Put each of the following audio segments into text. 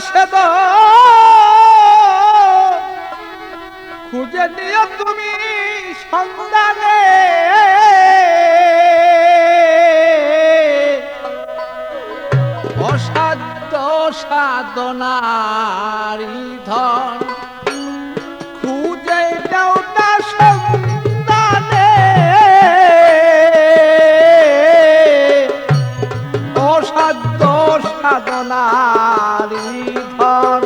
সে তো খুঁজে নিও তুমি সন্ধানে অসাধ্য সাধনারি ধন খুঁজে দাও না সন্ধানে অসাধ্য সাধনারি ধন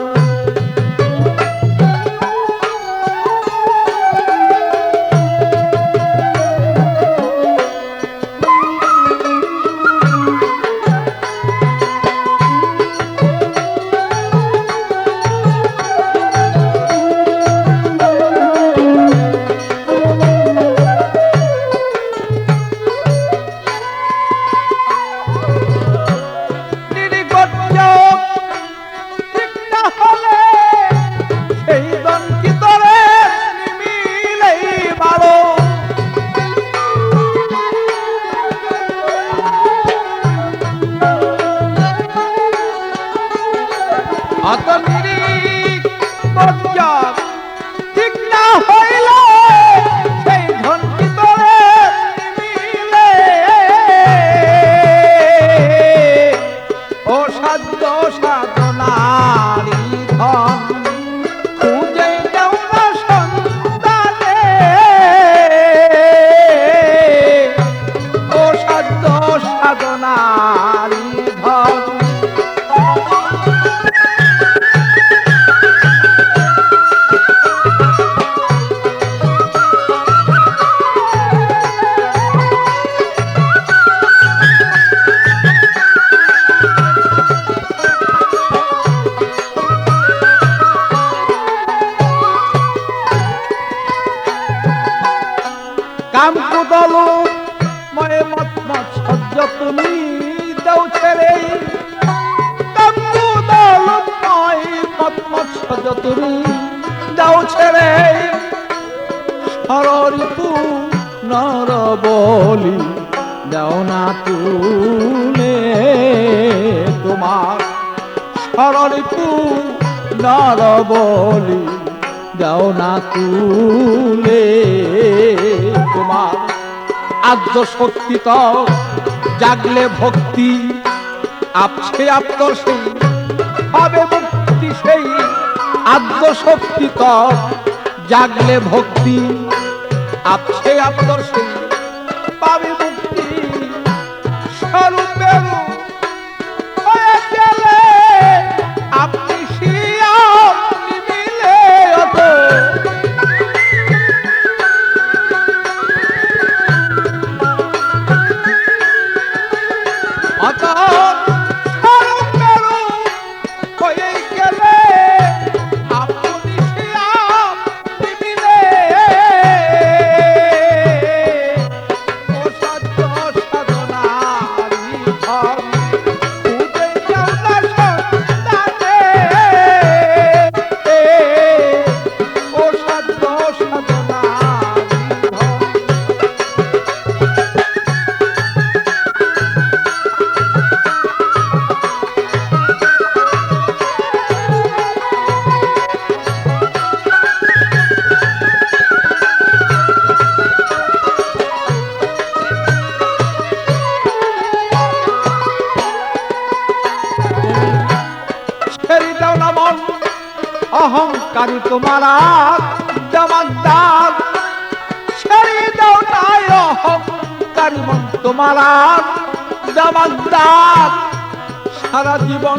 কাম কুদল ময়ে মত সহ্য তুমি দাও ছেড়ে কাম কুদল ময়ে মত সহ্য তুমি দাও ছেড়ে সররিপু নর বলি দাও না তুলে তোমার সররিপু নর বলি দাও না তুলে তোমার আদ্য শক্তি তো জাগলে ভক্তি আপছে আপ্তর সেই হবে মুক্তি সেই আদ্য শক্তি তো জাগলে ভক্তি আপছে আপ্তর সেই পাবে মুক্তি স্বরূপের হয়ে গেলে আপনি শিয়া মিলে অত অহংকারী তোমার জমাদার ছেড়ে দাও নাই অহংকারী মন তোমার জমাদার সারা জীবন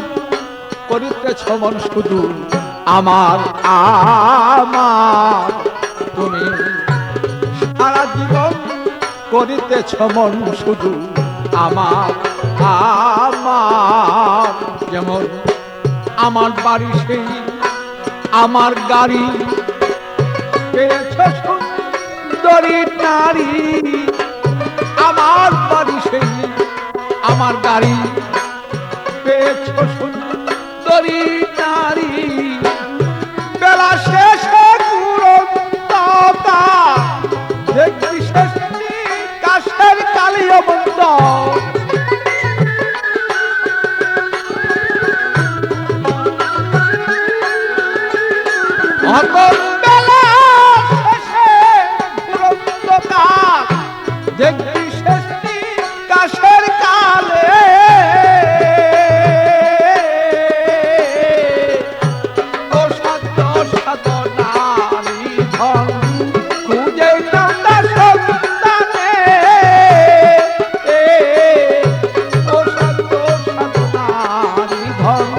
করিতেছ মন শুধু আমার আমার তুমি সারা জীবন করিতেছ মন শুধু আমার আমার যেমন আমার বাড়ি সেই আমার গাড়ি পেয়েছ সুন্দরী নারী আমার বাড়ি সেই আমার গাড়ি পেয়েছ সুন্দরী নারী বেলা শেষে গুরুত্বতা দেখবি শেষ কাশের কালীয় বন্ধ দেখবি শেষটি কাশের কালে ও সাধ্য সাধ নারী ধন খুঁজে নামটা সন্তানে ও সাধ্য সাধ নারী ধন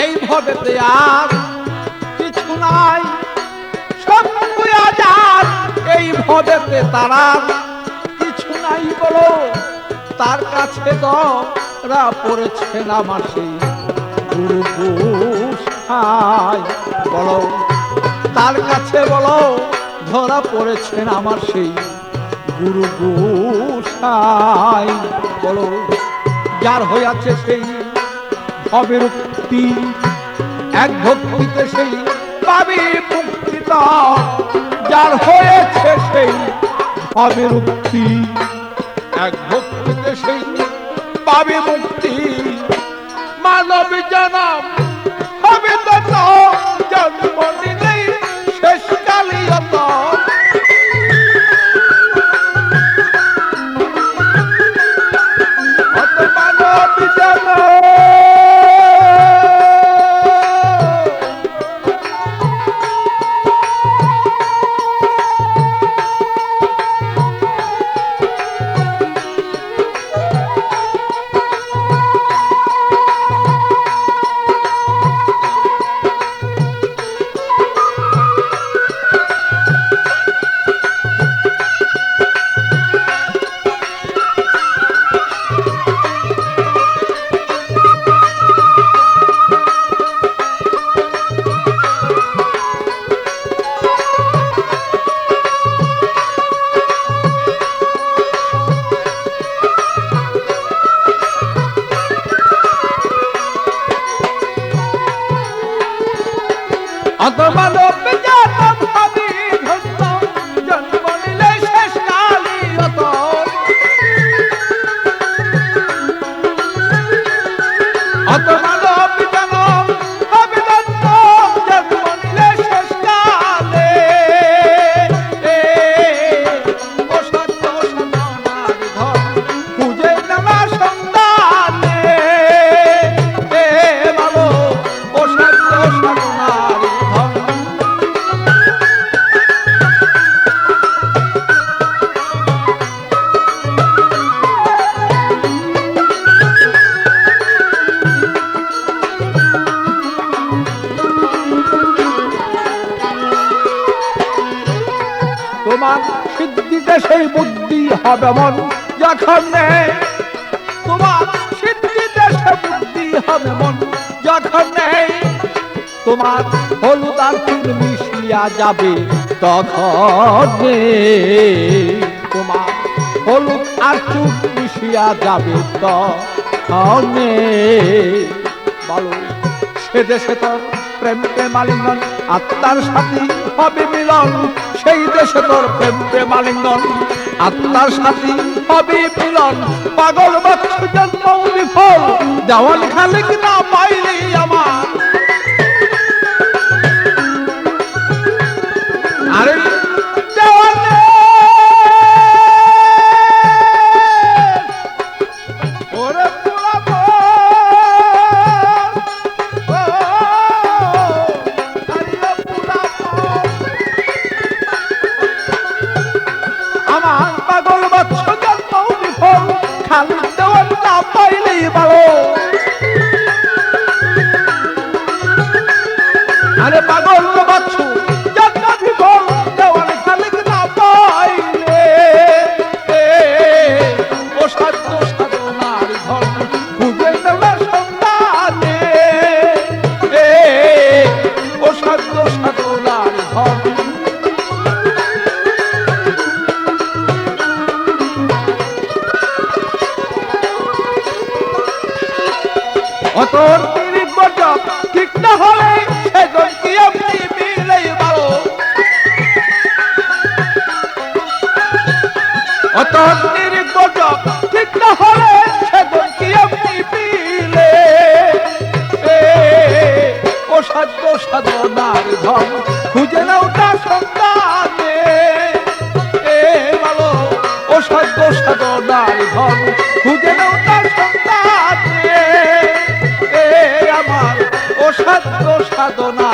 এই ভবেতে আর কিছু নাই, সব আজাদ এই ভবেতে তারা কিছু নাই বলো। তার কাছে ধরা পড়েছেন আমার সেই গুরু গোসাই বলো, তার কাছে বলো ধরা পড়েছেন আমার সেই গুরু গোসাই বলো। যার হইয়াছে সেই ভবের মুক্তি, এক ভক্তিতে সেই পাবি মুক্তি। যার হয়েছে সেই ভবের মুক্তি, এক ভক্তিতে সেই পাবি মুক্তি। মানব জনম হবে তো জন্ম নিলেই শেষ কালিয়ত। মানব জনম মানব জনম হবি ধন্য জন্ম নিলে শেষ কালিয়ত। মানব জনম হবি ধন্য জন্ম নিলে শেষ কালে ও সত্য সনার ধন খুঁজে নেওয়া সন্তানে বাবু ও সত্য সনার তোমার সিদ্ধিতে সেই বুদ্ধি হবে মন যখন নেই। তোমার সিদ্ধিতে সেই বুদ্ধি হবে মন যখন নেই। তোমার হলুদ আর চুন মিশিয়া যাবে তখন। তোমার হলুদ আর চুন মিশিয়া যাবে তখন। বলো সে দেশে তোর প্রেম প্রেমালিঙ্গন আত্মার সাথী হবে মিলন। সেই দেশে তোর প্রেম প্রেমালিঙ্গন আত্মার সাথী হবে মিলন। পাগল বাচ্চা জন্ম বিফল দেওয়াল খালিক না পাইলি আমার। আরে দেওয়ালে ওরে পুরাবো আমার পাগল বাচ্চা জন্ম বিফল খালি দেওয়াল না পাইলেই ভালো। আরে পাগল বাচ্চু জন্ম বিফল দেওয়াল খালি না পাইলে ও সাধ্য সাধনার ধন খুঁজে নেওয়ার সন্তানে ও সাধ্য সাধনার ধন। অতর তিরিশ বছর গজব ঠিক না হলে সেজন কি এমনি মিলেই ভালো অতন্ত্রের গজব ঠিক না হলে সেজন কি এমনি মিলে অসাধ্য সাধনার ধন খুঁজে নাও তার সন্তানে ভালো অসাধ্য সাধনার ধন খুঁজে নাও তার সন্তানে আমার অসাধ্য সাধনা